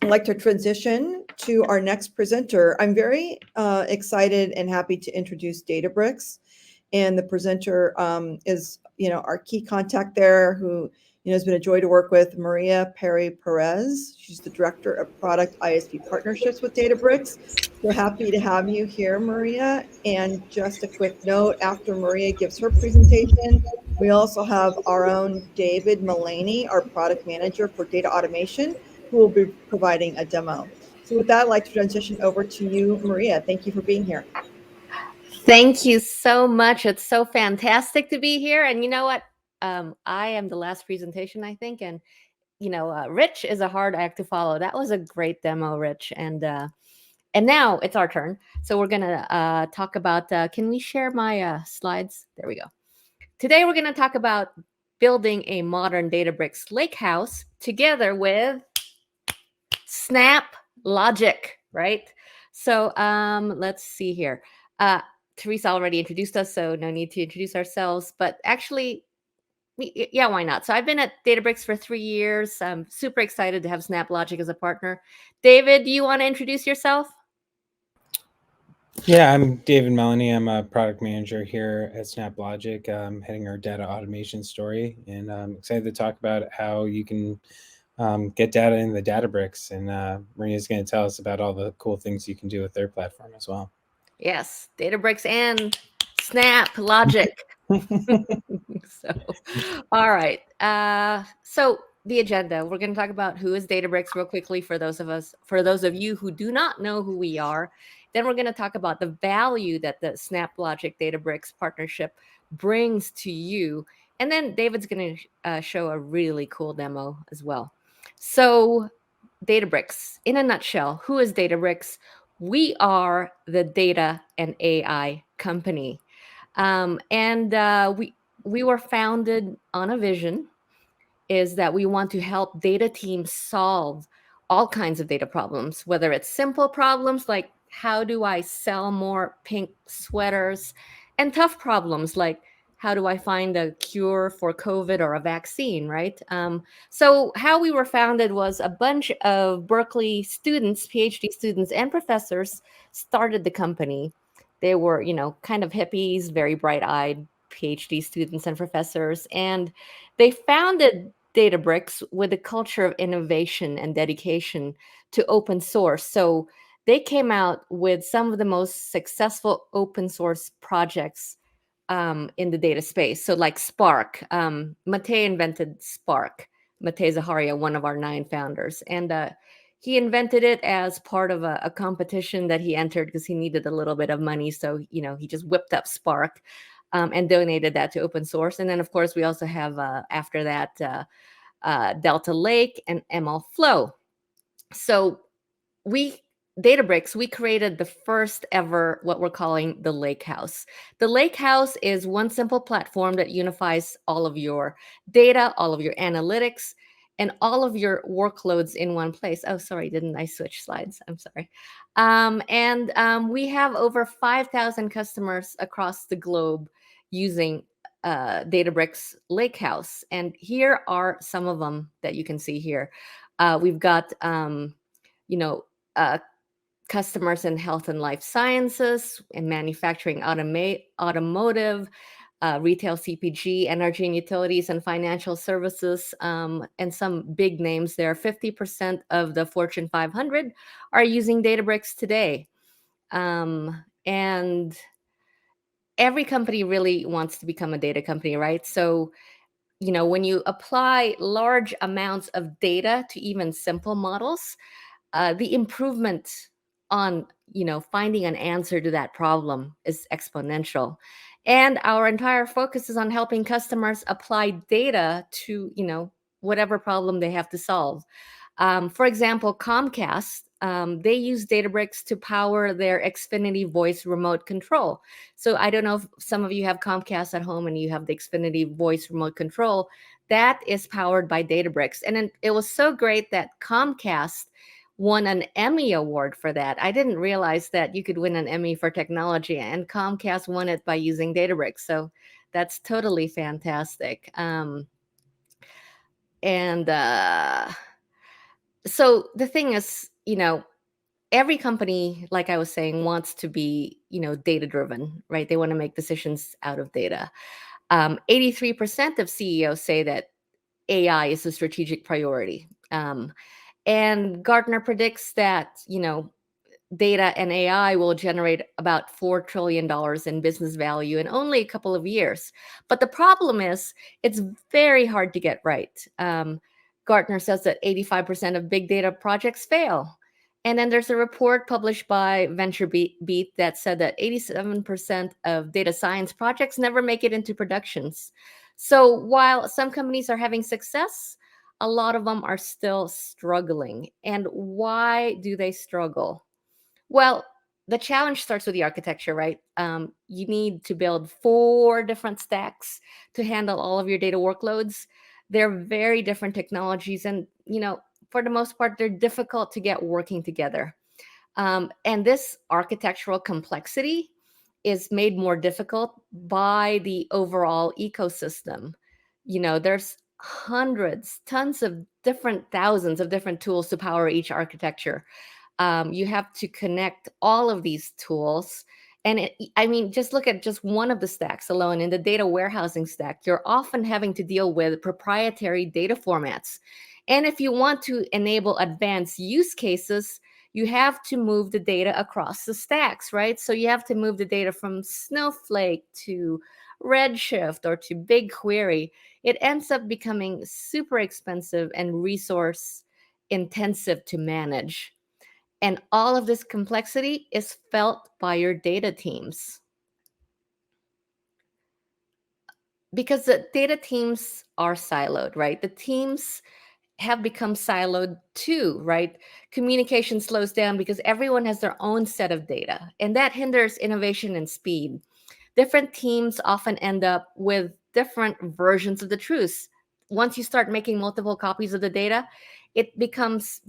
I'd like to transition to our next presenter. I'm very excited and happy to introduce Databricks, and the presenter is, our key contact there, who has been a joy to work with, Maria Perry Perez. She's the director of product ISV partnerships with Databricks. So happy to have you here, Maria. And just a quick note: after Maria gives her presentation, we also have our own David Mullaney, our product manager for data automation, who will be providing a demo. So with that, I'd like to transition over to you, Maria. Thank you for being here. Thank you so much. It's so fantastic to be here. And you know what? I am the last presentation, I think. And, Rich is a hard act to follow. That was a great demo, Rich. And now it's our turn. So we're going to talk about, can we share my slides? There we go. Today, we're going to talk about building a modern Databricks Lakehouse together with SnapLogic, right? So let's see here. Teresa already introduced us, so no need to introduce ourselves. But actually, yeah, why not? So I've been at Databricks for 3 years. I'm super excited to have SnapLogic as a partner. David, do you want to introduce yourself? Yeah, I'm David Melanie. I'm a product manager here at SnapLogic, heading our data automation story, and I'm excited to talk about how you can get data in the Databricks. And Maria's going to tell us about all the cool things you can do with their platform as well. Yes, Databricks and SnapLogic. So, all right. So the agenda, we're going to talk about who is Databricks real quickly for those of you who do not know who we are. Then we're going to talk about the value that the SnapLogic Databricks partnership brings to you. And then David's going to show a really cool demo as well. So Databricks, in a nutshell, who is Databricks? We are the data and AI company. We were founded on a vision, is that we want to help data teams solve all kinds of data problems, whether it's simple problems like how do I sell more pink sweaters, and tough problems like how do I find a cure for COVID or a vaccine, right? So how we were founded was a bunch of Berkeley students, PhD students, and professors started the company. They were, kind of hippies, very bright-eyed PhD students and professors, and they founded Databricks with a culture of innovation and dedication to open source. So they came out with some of the most successful open source projects in the data space. So like Spark, Matei invented Spark. Matei Zaharia, one of our 9 founders. And he invented it as part of a competition that he entered because he needed a little bit of money. So, he just whipped up Spark and donated that to open source. And then, of course, we also have, after that, Delta Lake and MLflow. So Databricks, we created the first ever, what we're calling the Lakehouse. The Lakehouse is one simple platform that unifies all of your data, all of your analytics, and all of your workloads in one place. Oh, sorry, didn't I switch slides? I'm sorry. We have over 5,000 customers across the globe using Databricks Lakehouse. And here are some of them that you can see here. We've got, uh, customers in health and life sciences, in manufacturing, automotive, retail, CPG, energy and utilities, and financial services, and some big names there. 50% of the Fortune 500 are using Databricks today. And every company really wants to become a data company, right? So, when you apply large amounts of data to even simple models, the improvement on finding an answer to that problem is exponential. And our entire focus is on helping customers apply data to whatever problem they have to solve. For example, Comcast, they use Databricks to power their Xfinity voice remote control. So I don't know if some of you have Comcast at home and you have the Xfinity voice remote control. That is powered by Databricks. And it was so great that Comcast won an Emmy award for that. I didn't realize that you could win an Emmy for technology, and Comcast won it by using Databricks. So that's totally fantastic. And So the thing is, every company, like I was saying, wants to be, data driven, right? They want to make decisions out of data. 83% of CEOs say that AI is a strategic priority. And Gartner predicts that, data and AI will generate about $4 trillion in business value in only a couple of years. But the problem is, it's very hard to get right. Gartner says that 85% of big data projects fail. And then there's a report published by VentureBeat that said that 87% of data science projects never make it into productions. So while some companies are having success, a lot of them are still struggling. And why do they struggle? Well, the challenge starts with the architecture, right? You need to build 4 different stacks to handle all of your data workloads. They're very different technologies, and for the most part, they're difficult to get working together. And this architectural complexity is made more difficult by the overall ecosystem. There's hundreds, tons of different thousands of different tools to power each architecture. You have to connect all of these tools. And just look at just one of the stacks alone. In the data warehousing stack, you're often having to deal with proprietary data formats. And if you want to enable advanced use cases, you have to move the data across the stacks, right? So you have to move the data from Snowflake to Redshift or to BigQuery. It ends up becoming super expensive and resource intensive to manage. And all of this complexity is felt by your data teams. Because the data teams are siloed, right? The teams have become siloed too, right? Communication slows down because everyone has their own set of data, and that hinders innovation and speed. Different teams often end up with different versions of the truth. Once you start making multiple copies of the data, it becomes,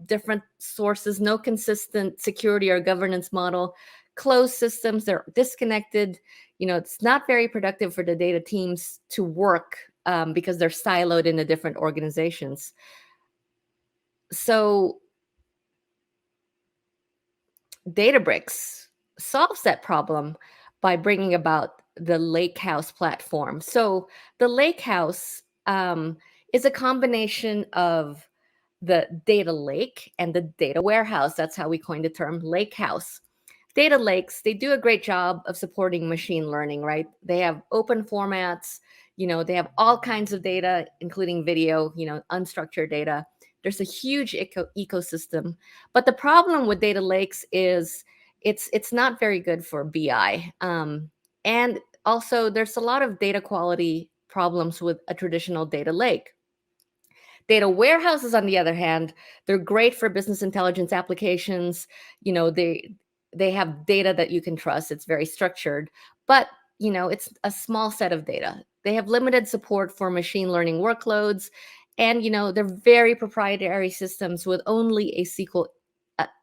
different sources, no consistent security or governance model, closed systems, they're disconnected. It's not very productive for the data teams to work because they're siloed in the different organizations. So Databricks solves that problem by bringing about the Lakehouse platform. So the Lakehouse is a combination of the data lake and the data warehouse. That's how we coined the term Lakehouse. Data lakes, they do a great job of supporting machine learning, right? They have open formats, they have all kinds of data, including video, unstructured data. There's a huge ecosystem. But the problem with data lakes is it's not very good for BI. And also, there's a lot of data quality problems with a traditional data lake. Data warehouses, on the other hand, they're great for business intelligence applications. They have data that you can trust. It's very structured, but it's a small set of data. They have limited support for machine learning workloads, and they're very proprietary systems with only a SQL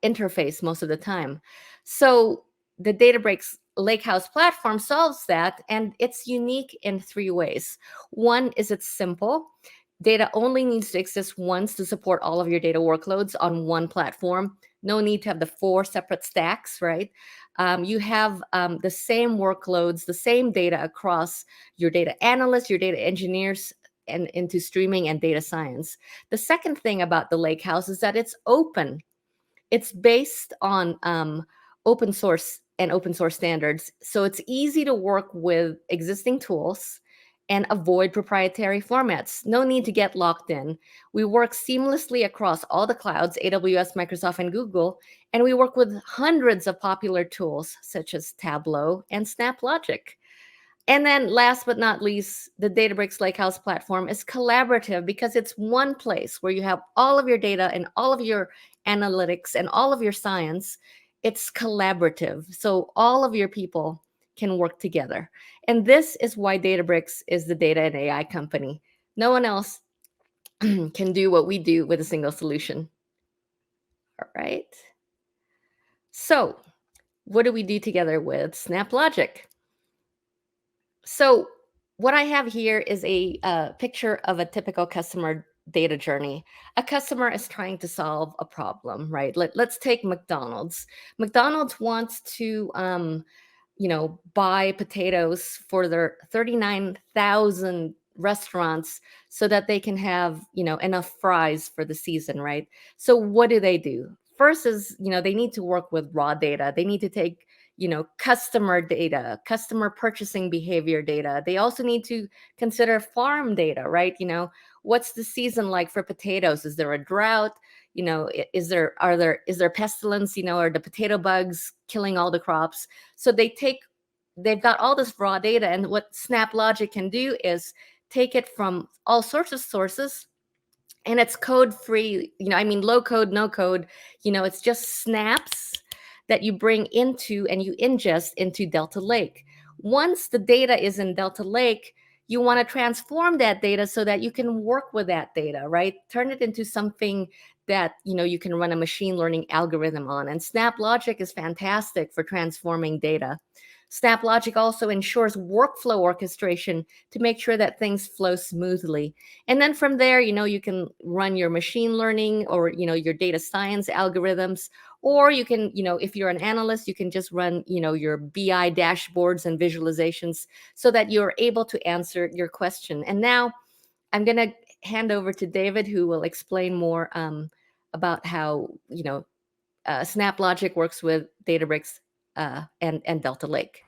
interface most of the time. So the Databricks Lakehouse platform solves that, and it's unique in 3 ways. One is it's simple. Data only needs to exist once to support all of your data workloads on one platform. No need to have the 4 separate stacks, right? You have the same workloads, the same data across your data analysts, your data engineers, and into streaming and data science. The second thing about the Lakehouse is that it's open. It's based on open source and open source standards. So it's easy to work with existing tools and avoid proprietary formats. No need to get locked in. We work seamlessly across all the clouds, AWS, Microsoft, and Google, and we work with hundreds of popular tools such as Tableau and SnapLogic. And then last but not least, the Databricks Lakehouse platform is collaborative because it's one place where you have all of your data and all of your analytics and all of your science. It's collaborative. So all of your people can work together. And this is why Databricks is the data and AI company. No one else can do what we do with a single solution. All right. So what do we do together with SnapLogic? So what I have here is a picture of a typical customer data journey. A customer is trying to solve a problem, right? Let's take McDonald's. McDonald's wants to buy potatoes for their 39,000 restaurants so that they can have, enough fries for the season, right? So what do? First is, they need to work with raw data. They need to take, customer data, customer purchasing behavior data. They also need to consider farm data, right? What's the season like for potatoes? Is there a drought? Is there pestilence? Are the potato bugs killing all the crops? So they've got all this raw data, and what SnapLogic can do is take it from all sorts of sources, and it's code free, low code, no code, it's just snaps that you bring into and you ingest into Delta Lake. Once the data is in Delta Lake, you want to transform that data so that you can work with that data, right? Turn it into something that you can run a machine learning algorithm on. And SnapLogic is fantastic for transforming data. SnapLogic also ensures workflow orchestration to make sure that things flow smoothly. And then from there, you can run your machine learning or, your data science algorithms, or you can, if you're an analyst, you can just run, your BI dashboards and visualizations so that you're able to answer your question. And now I'm going to hand over to David, who will explain more about how, SnapLogic works with Databricks and Delta Lake.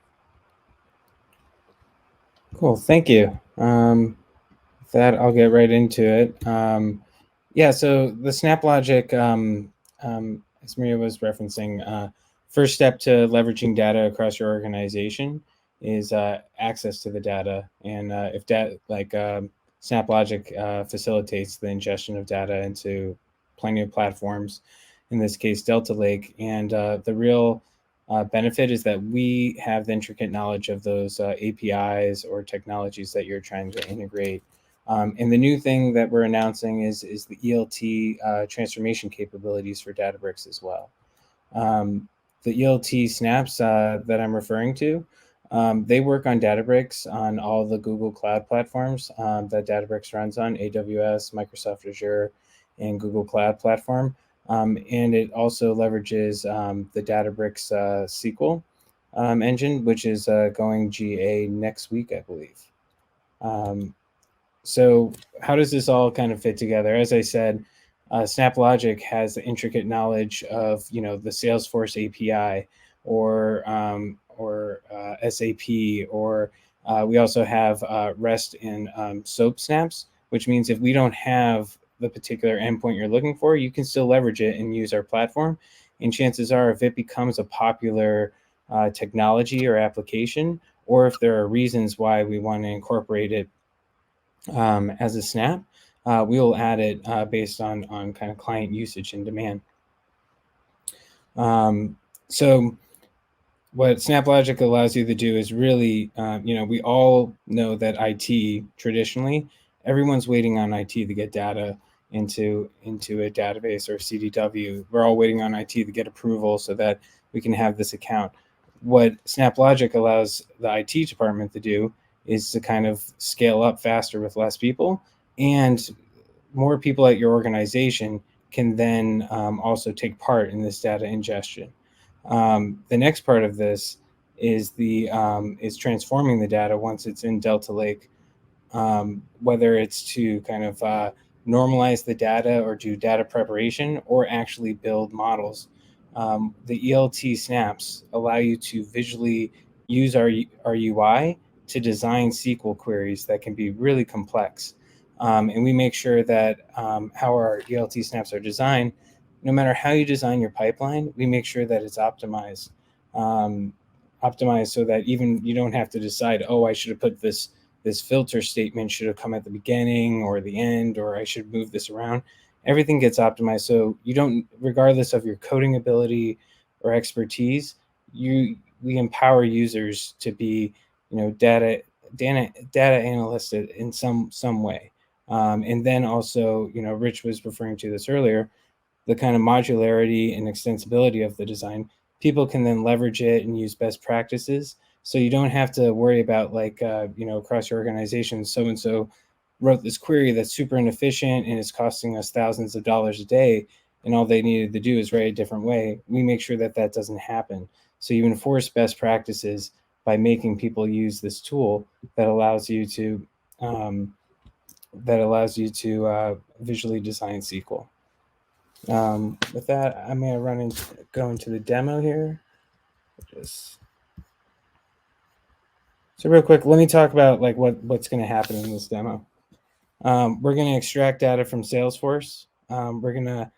Cool, thank you. With that, I'll get right into it. Yeah, so the SnapLogic, as Maria was referencing, first step to leveraging data across your organization is access to the data. And if SnapLogic facilitates the ingestion of data into plenty of platforms, in this case, Delta Lake. And the real benefit is that we have the intricate knowledge of those APIs or technologies that you're trying to integrate. And the new thing that we're announcing is the ELT transformation capabilities for Databricks as well. The ELT snaps that I'm referring to, they work on Databricks on all the Google Cloud platforms that Databricks runs on, AWS, Microsoft Azure, and Google Cloud Platform. And it also leverages the Databricks SQL engine, which is going GA next week, I believe. So how does this all kind of fit together? As I said, SnapLogic has the intricate knowledge of the Salesforce API or SAP, or we also have REST and SOAP snaps, which means if we don't have the particular endpoint you're looking for, you can still leverage it and use our platform. And chances are, if it becomes a popular technology or application, or if there are reasons why we want to incorporate it as a snap, we will add it based on kind of client usage and demand. So what SnapLogic allows you to do is really, we all know that IT traditionally, everyone's waiting on IT to get data into a database or CDW. We're all waiting on IT to get approval so that we can have this account. What SnapLogic allows the IT department to do is to kind of scale up faster with less people, and more people at your organization can then also take part in this data ingestion. The next part of this is is transforming the data once it's in Delta Lake, whether it's to kind of normalize the data or do data preparation or actually build models. The ELT snaps allow you to visually use our UI to design SQL queries that can be really complex. And we make sure that how our ELT snaps are designed, no matter how you design your pipeline, we make sure that it's optimized. Optimized so that even you don't have to decide, oh, I should have put this filter statement should have come at the beginning or the end, or I should move this around. Everything gets optimized. So you don't, regardless of your coding ability or expertise, we empower users to be, data analysts in some way. And then also, Rich was referring to this earlier, the kind of modularity and extensibility of the design. People can then leverage it and use best practices. So you don't have to worry about across your organization, so-and-so wrote this query that's super inefficient and is costing us thousands of dollars a day, and all they needed to do is write a different way. We make sure that that doesn't happen. So you enforce best practices by making people use this tool that allows you to visually design SQL. With that, I'm going to go into the demo here. So real quick, let me talk about like what's going to happen in this demo. We're going to extract data from Salesforce. We're going to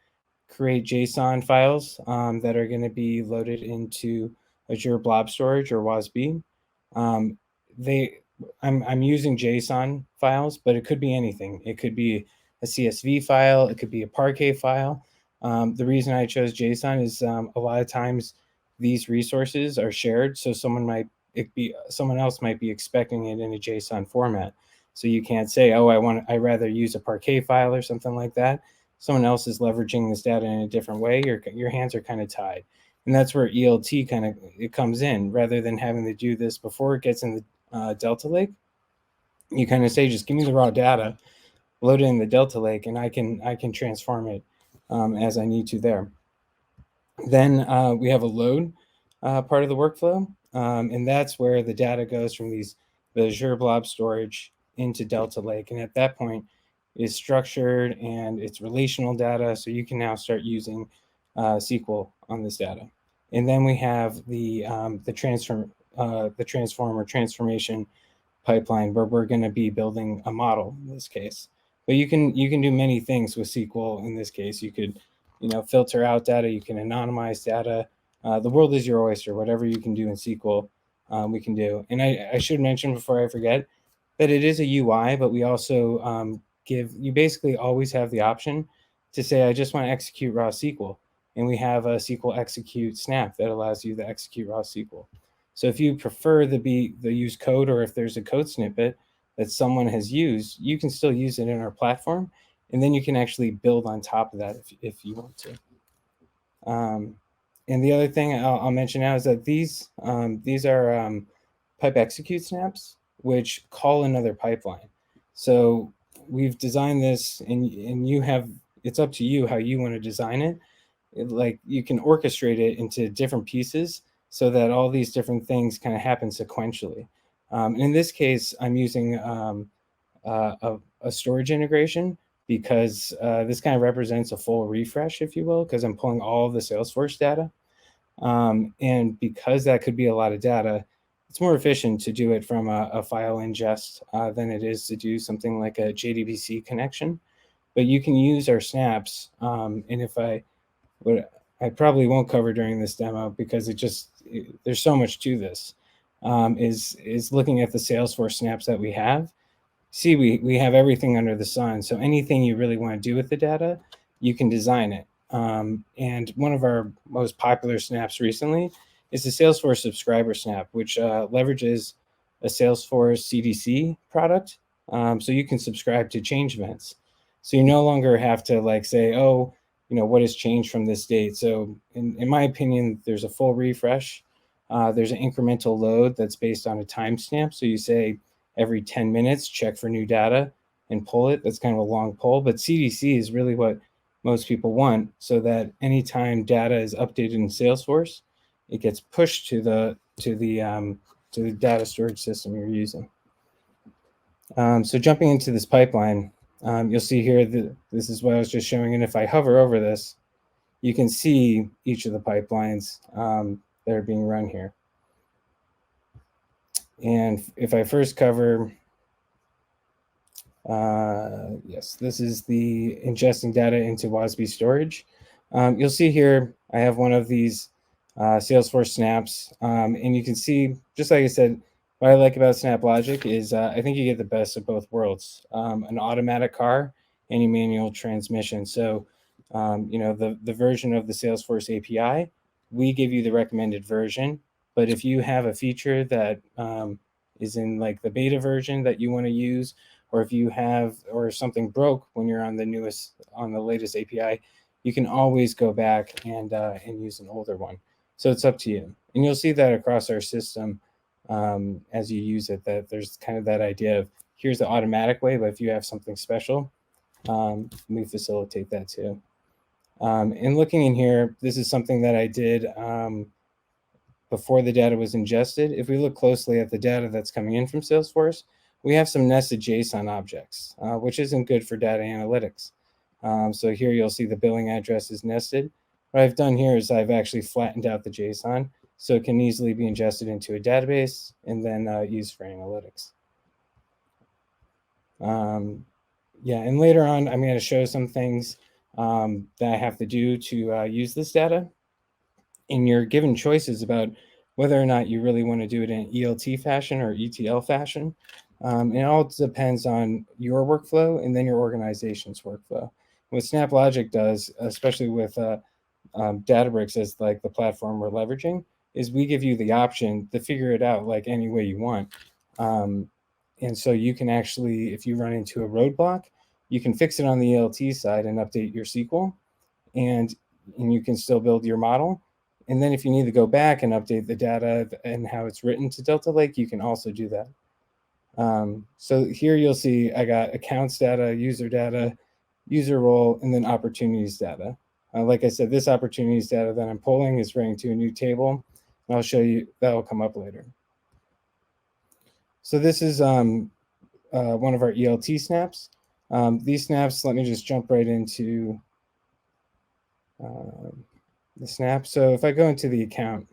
create JSON files that are going to be loaded into Azure Blob Storage or WASB. I'm using JSON files, but it could be anything. It could be a CSV file. It could be a Parquet file. The reason I chose JSON is a lot of times these resources are shared, so someone else might be expecting it in a JSON format. So you can't say, oh, I rather use a Parquet file or something like that. Someone else is leveraging this data in a different way. Your hands are kind of tied. And that's where ELT it comes in. Rather than having to do this before it gets in the Delta Lake, you kind of say, just give me the raw data, load it in the Delta Lake, and I can transform it as I need to there. Then we have a load part of the workflow, and that's where the data goes from the Azure Blob Storage into Delta Lake. And at that point, it's structured and it's relational data, so you can now start using SQL on this data. And then we have the transformation pipeline, where we're going to be building a model in this case. But you can do many things with SQL. In this case, you could filter out data, you can anonymize data. The world is your oyster. Whatever you can do in SQL, we can do. And I should mention before I forget that it is a UI, but we also you basically always have the option to say, I just want to execute raw SQL. And we have a SQL execute snap that allows you to execute raw SQL. So if you prefer the use code, or if there's a code snippet that someone has used, you can still use it in our platform. And then you can actually build on top of that if you want to. And the other thing I'll mention now is that these are pipe execute snaps, which call another pipeline. So we've designed this, and it's up to you how you want to design it. Like, you can orchestrate it into different pieces so that all these different things kind of happen sequentially. In this case, I'm using a storage integration, because this kind of represents a full refresh, if you will, because I'm pulling all of the Salesforce data. And because that could be a lot of data, it's more efficient to do it from a file ingest than it is to do something like a JDBC connection. But you can use our snaps, and what I probably won't cover during this demo, because there's so much to this, is looking at the Salesforce snaps that we have. See, we have everything under the sun. So anything you really want to do with the data, you can design it. And one of our most popular snaps recently is the Salesforce subscriber snap, which leverages a Salesforce CDC product. So you can subscribe to change events. So you no longer have to say, oh, what has changed from this date. So in my opinion, there's a full refresh. There's an incremental load that's based on a timestamp. So you say every 10 minutes, check for new data and pull it. That's kind of a long pull, but CDC is really what most people want, so that anytime data is updated in Salesforce, it gets pushed to the data storage system you're using. So jumping into this pipeline, you'll see here that this is what I was just showing. And if I hover over this, you can see each of the pipelines that are being run here. And if I first cover, yes, this is the ingesting data into WASB storage. You'll see here, I have one of these Salesforce snaps. And you can see, just like I said, what I like about SnapLogic is I think you get the best of both worlds, an automatic car and a manual transmission. So, the version of the Salesforce API, we give you the recommended version. But if you have a feature that is in the beta version that you want to use, or if something broke when you're on the latest API, you can always go back and use an older one. So it's up to you. And you'll see that across our system as you use it, that there's kind of that idea of, here's the automatic way, but if you have something special, we facilitate that too. And looking in here, this is something that I did before the data was ingested. If we look closely at the data that's coming in from Salesforce, we have some nested JSON objects, which isn't good for data analytics. So here you'll see the billing address is nested. What I've done here is I've actually flattened out the JSON so it can easily be ingested into a database and then used for analytics. Yeah, and later on, I'm going to show some things that I have to do to use this data. And you're given choices about whether or not you really want to do it in ELT fashion or ETL fashion. And it all depends on your workflow and then your organization's workflow. What SnapLogic does, especially with Databricks as like the platform we're leveraging, is we give you the option to figure it out like any way you want. And so you can actually, if you run into a roadblock, you can fix it on the ELT side and update your SQL, and you can still build your model. And then if you need to go back and update the data and how it's written to Delta Lake, you can also do that. So here you'll see I got accounts data, user role, and then opportunities data. Like I said, this opportunities data that I'm pulling is writing to a new table. And I'll show you, that will come up later. So this is one of our ELT snaps. These snaps, let me just jump right into the snap. So if I go into the account,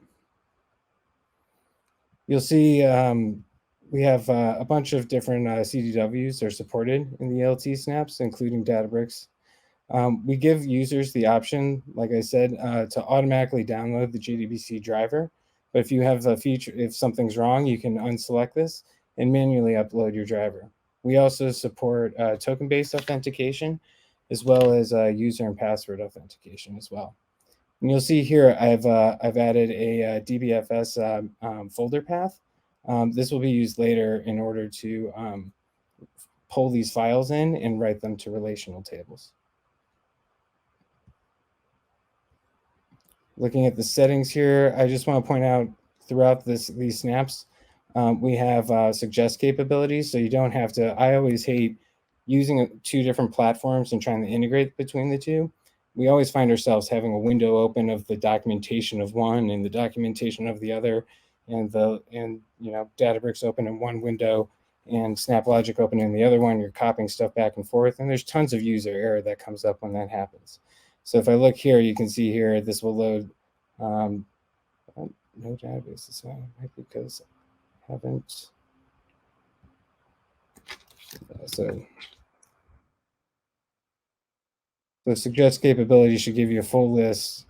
you'll see we have a bunch of different CDWs are supported in the ELT snaps, including Databricks. We give users the option, like I said, to automatically download the JDBC driver. But if you have a feature, if something's wrong, you can unselect this and manually upload your driver. We also support token-based authentication, as well as user and password authentication as well. And you'll see here, I've added a DBFS folder path. This will be used later in order to pull these files in and write them to relational tables. Looking at the settings here, I just want to point out throughout these snaps, we have suggest capabilities, so you don't have to. I always hate using two different platforms and trying to integrate between the two. We always find ourselves having a window open of the documentation of one and the documentation of the other, and Databricks open in one window and SnapLogic open in the other one. You're copying stuff back and forth, and there's tons of user error that comes up when that happens. So if I look here, you can see here, this will load no database. So maybe because I haven't. So the suggest capability should give you a full list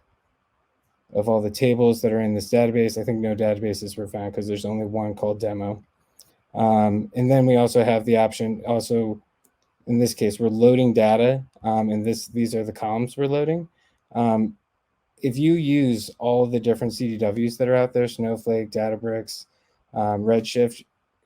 of all the tables that are in this database. I think no databases were found because there's only one called demo. And then we also have the option, also in this case, we're loading data, and these are the columns we're loading. If you use all of the different CDWs that are out there, Snowflake, Databricks, Redshift,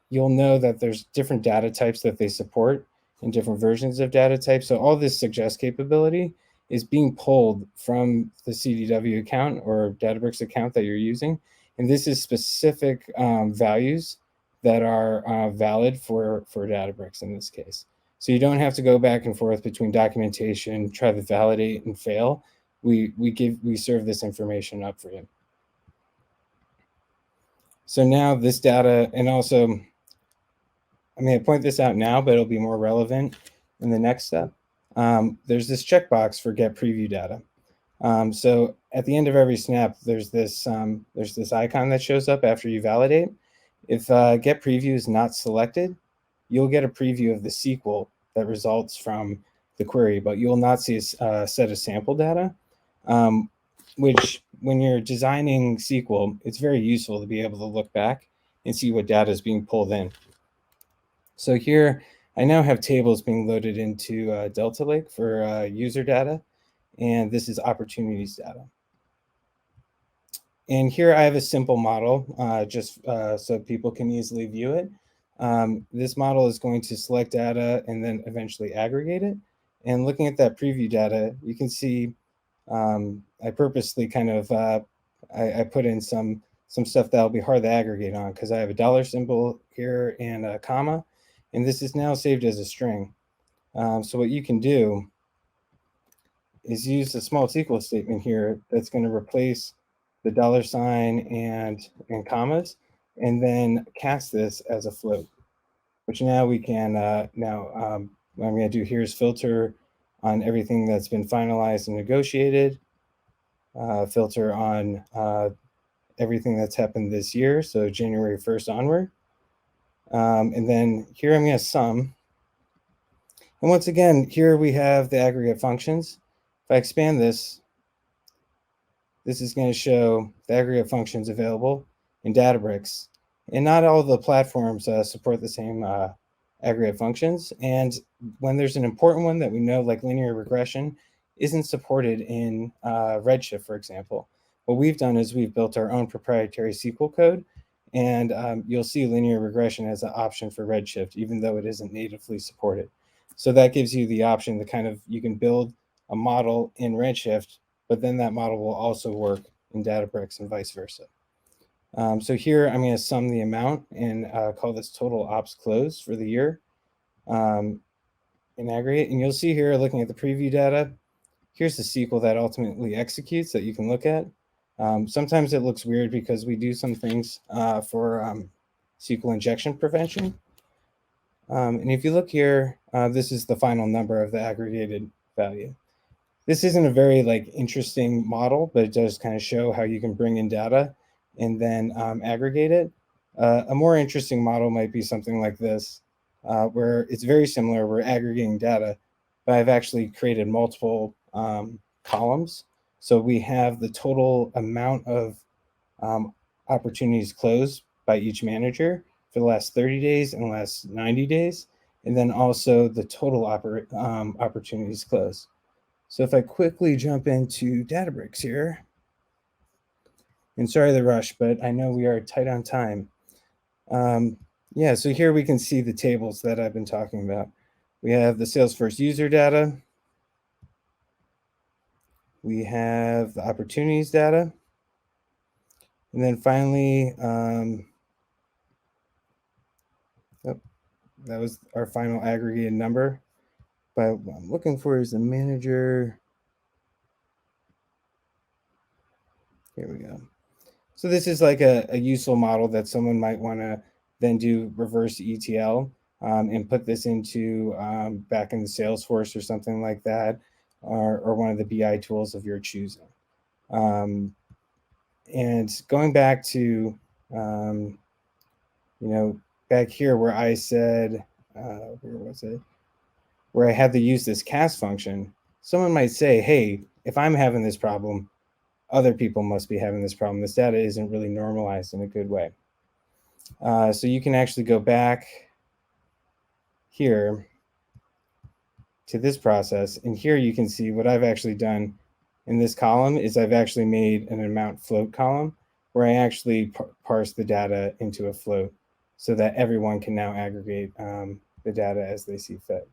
you'll know that there's different data types that they support and different versions of data types. So all this suggest capability is being pulled from the CDW account or Databricks account that you're using. And this is specific values that are valid for Databricks in this case. So you don't have to go back and forth between documentation, try to validate and fail. We serve this information up for you. So now this data, and also, I mean, I point this out now, but it'll be more relevant in the next step. There's this checkbox for get preview data. So at the end of every snap, there's this icon that shows up after you validate. If get preview is not selected, you'll get a preview of the SQL that results from the query, but you will not see a set of sample data, which when you're designing SQL, it's very useful to be able to look back and see what data is being pulled in. So here, I now have tables being loaded into Delta Lake for user data, and this is opportunities data. And here I have a simple model, just so people can easily view it. This model is going to select data and then eventually aggregate it. And looking at that preview data, you can see I purposely kind of, I put in some stuff that'll be hard to aggregate on because I have a dollar symbol here and a comma. And this is now saved as a string. So what you can do is use a small SQL statement here that's going to replace the $ and commas, and then cast this as a float, which now we can, what I'm going to do here is filter on everything that's been finalized and negotiated, filter on everything that's happened this year, so January 1st onward. And then here I'm going to sum. And once again, here we have the aggregate functions. If I expand this, this is going to show the aggregate functions available in Databricks. And not all the platforms support the same aggregate functions. And when there's an important one that we know, like linear regression, isn't supported in Redshift, for example, what we've done is we've built our own proprietary SQL code. And you'll see linear regression as an option for Redshift, even though it isn't natively supported. So that gives you the option to kind of, you can build a model in Redshift, but then that model will also work in Databricks and vice versa. So here I'm going to sum the amount and call this total ops close for the year in aggregate. And you'll see here, looking at the preview data, here's the SQL that ultimately executes that you can look at. Sometimes it looks weird because we do some things for SQL injection prevention. And if you look here, this is the final number of the aggregated value. This isn't a very interesting model, but it does kind of show how you can bring in data and then aggregate it. A more interesting model might be something like this, where it's very similar. We're aggregating data, but I've actually created multiple columns. So we have the total amount of opportunities closed by each manager for the last 30 days and the last 90 days, and then also the total opportunities closed. So if I quickly jump into Databricks here, and sorry the rush, but I know we are tight on time. Yeah, so here we can see the tables that I've been talking about. We have the Salesforce user data. We have the opportunities data. And then finally, that was our final aggregated number. But what I'm looking for is the manager. Here we go. So this is like a useful model that someone might want to then do reverse ETL and put this into back in the Salesforce or something like that, or one of the BI tools of your choosing. And going back to, back here where I said, where was it? Where I had to use this cast function, someone might say, hey, if I'm having this problem, other people must be having this problem. This data isn't really normalized in a good way. So you can actually go back here to this process, and here you can see what I've actually done in this column is I've actually made an amount float column where I actually parse the data into a float so that everyone can now aggregate the data as they see fit.